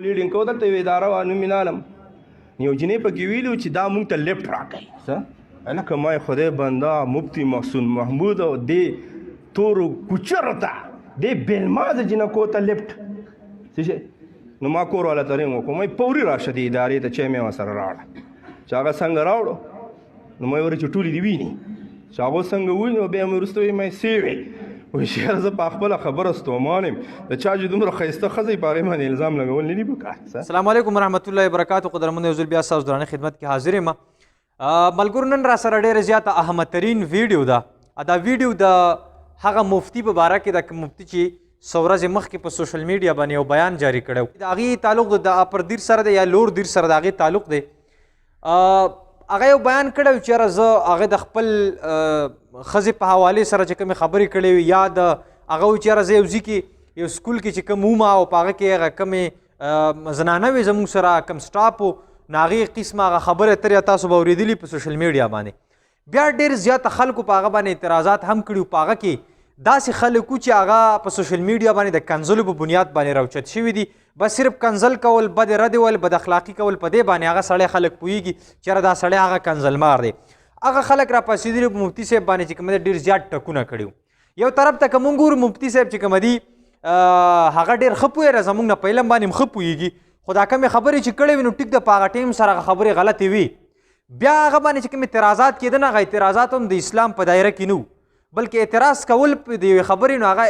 لیډینګ کو دلته یوه اداره وه نوم یې نه علم یو جینۍ پکې ویلي وو چې دا مونږ ته لیفټ راکوي څه هلکه ما خدای بنده مفتي محسن محمود او دې تورو کوچرو ته دې بېلمازه جینکو ته لیفټ څه شی نو ما کور والا ته رنګ وکړو مې پورې راشه دې ادارې ته چای مې ورسره راوړه چې هغه څنګه راوړو نو مې ورته چې ټولې دې ویني چې هغه څنګه ویني نو بیا مې وروسته وایي مې سیوې وایي شیخه زه په خپله خبره ستومان یم د چا چې دومره ښایسته ښځه یې په هغې باندې الزام لګول نه دي پکار. السلام علیکم ورحمت الله وبرکاتو. قدرمنو یو ځل بیا ستاسو درانه خدمت کې حاضر یم. ملګرو نن را سره ډېره زیاته اهمه ترین ویډیو ده. دا ویډیو د هغه مفتي په باره کې ده مفتي چې څو ورځې مخکې په سوشل میډیا باندې یو بیان جاري کړی و. د هغې تعلق د اپردیر سره دی یا لور دیر سره د هغې تعلق دی. هغه یو بیان کړی و چې یاره زه هغې د خپل ښځې په حوالې سره چې کومې خبرې کړې وي یا د هغه وایي چې یاره زه یو ځي کې یو سکول کې چې کوم وم او په هغه کې هغه کومې زنانه وې زموږ سره کوم سټاپ و نو هغې قسمه هغه خبرې اترې تاسو به اورېدلي په سوشل میډیا باندې. بیا ډېر زیاته خلکو په هغه باندې اعتراضات هم کړي په هغه کې داسې خلک وو چې هغه په سوشل میډیا باندې د کنځلو په بنیاد باندې راوچت شوي دي. بس صرف کنځل کول بد رد ول بد اخلاقي کول په دې باندې هغه سړی خلک پوهېږي چې یاره دا سړی هغه کنځلمار دی. هغه خلک راپاڅېدلي په مفتي صاحب باندې چې کوم دی ډېر زیات ټکونه کړي وو. یو طرف ته که مونږ ګورو مفتي صاحب چې کوم دي هغه ډېر ښه پوهېږي زموږ نه په علم باندې هم ښه پوهېږي خو دا کومې خبرې چې کړې وي نو ټیک ده په هغه ټایم سره هغه خبرې غلطې وي. بیا هغه باندې چې کوم اعتراضات کېده نه هغه اعتراضات هم د اسلام په دایره کې نه بلکې اعتراض کول د یوې خبرې نو هغه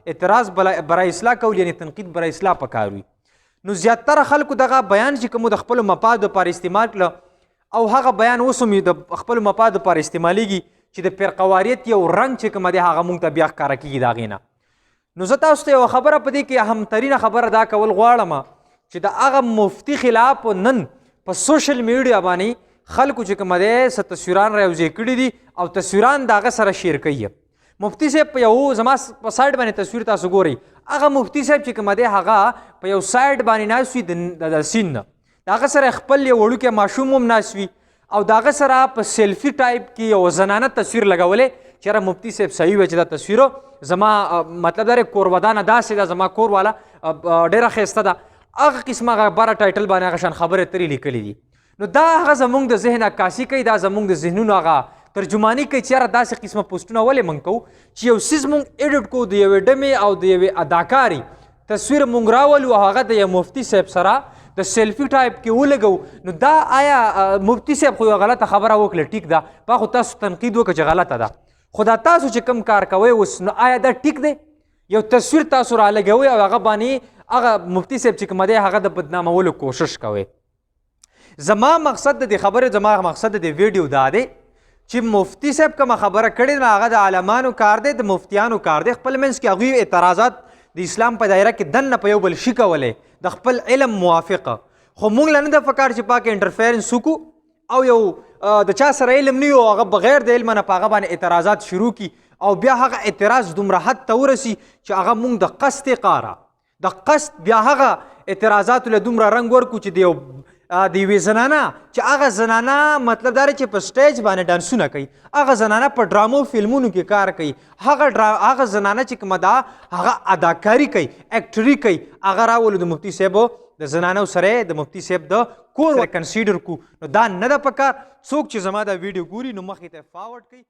اعتراض برای اصلاح کول یعنې تنقید برای اصلاح پکار وي. نو زیاتره خلکو دغه بیان چې کوم د خپلو مفادو لپاره استعمال کړه او هغه بیان اوس هم د خپلو مفادو لپاره استعمالیږي چې د فرقواریت یو رنګ چې کومه دی هغه مونږ ته بیا ښکاره کېږي د هغې نه. نو زه تاسو ته یوه خبره په دې کې اهمترینه خبره دا کول غواړم چې د هغه مفتي خلاف نن په سوشل میډیا باندې خلکو چې کومه دی څه تصویران راوځای کړي دي او تصویران د هغه سره شیر کوي. مفتي صاحب په یو زما په سایډ باندې تصویر تاسو ګورئ هغه مفتي صاحب چې کومه دی هغه په یو سایډ باندې ناست وي د سین نه د هغه سره خپل یو وړوکی ماشوم هم ناست وي او د هغه سره په سیلفي ټایپ کې یو زنانه تصویر لګولی چې یاره مفتي صاحب صحیح وی چې دا تصویره زما مطلب دا کور ودانه داسې ده زما کور والا ډېره ښایسته ده هغه قسمه هغه بره ټایټل باندې هغه شان خبرې اترې لیکلي دي. نو دا هغه زموږ د ذهن عکاسي کوي دا زموږ د ذهنونو هغه ترجماني کوي چې یاره داسې قسمه پوسټونه ولې موږ کوو چې یو څیز موږ ایډیټ کوو د یوې ډمې او د یوې اداکارې تصویر موږ راولو او هغه د یو مفتي صاحب سره د سیلفي ټایپ کې ولګو. نو دا آیا مفتي صاحب خو یوه غلطه خبره وکړه ټیک ده په خو تاسو تنقید وکړه چې غلطه ده خو دا تاسو چې کوم کار کوئ اوس نو آیا دا ټیک دی یو تصویر تاسو رالګوئ او هغه باندې هغه مفتي صاحب چې کومه دی هغه د بدنامولو کوشش کوئ. زما مقصد د دې خبرې زما مقصد د دې ویډیو دا دی چې مفتي صاحب کومه خبره کړې نو هغه د عالمانو کار دی د مفتیانو کار دی خپل منځ کې هغوی اعتراضات د اسلام په دایره کې دننه په یو بل شي کولی د خپل علم موافقه خو موږ له نه ده پکار چې پاکې انټرفیرنس وکړو او یو د چا سره علم نه وي او هغه بغیر د علمه نه په هغه باندې اعتراضات شروع کړي او بیا هغه اعتراض دومره حد ته ورسي چې هغه موږ د قصد قاره د قصد بیا هغه اعتراضاتو له دومره رنګ ورکړو چې د یوې زنانه چې هغه زنانه مطلب دا چې په سټیج باندې ډانسونه کوي هغه زنانه په ډرامو فلمونو کې کار کوي هغه زنانه چې کومه ده هغه اداکاري کوي اکټري کوي هغه راولو د مفتي صاحب د زنانو سره د مفتي صاحب د کور کنسیډر کو نو دا نه ده پکار څوک چې زما دا ویډیو ګوري نو مخې ته فارورډ کوي